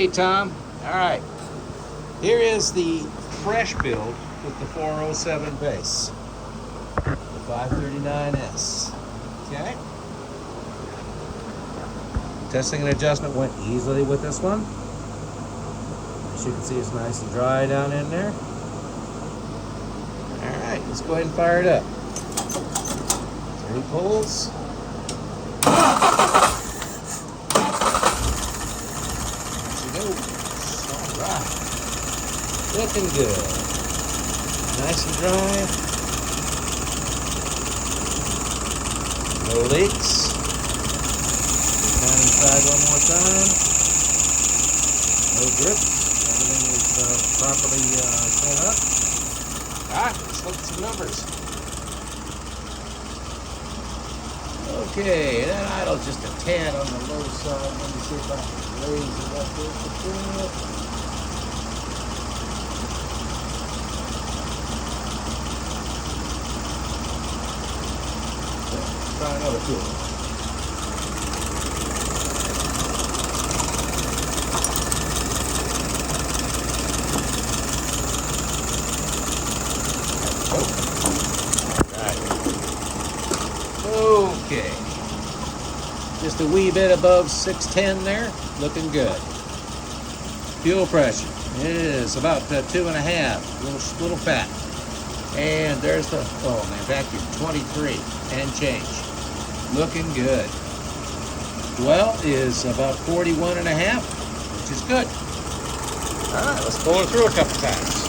Okay, Tom. All right. Here is the fresh build with the 407 base, the 539S. Okay. Testing and adjustment went easily with this one. As you can see, it's nice and dry down in there. All right, let's go ahead and fire it up. 3 pulls. Right. Looking good. Nice and dry. No leaks. Down inside one more time. No drip. Everything is properly set up. Alright, let's look at some numbers. Okay, that idle's just a tad on the low side. Let me see if I can raise it up just a bit. Try another tool. Okay, just a wee bit above 610 there, looking good. Fuel pressure is about 2.5, little fat. And there's the, oh man, vacuum, 23 and change, looking good. Dwell is about 41.5, which is good. All right, let's pull it through a couple times.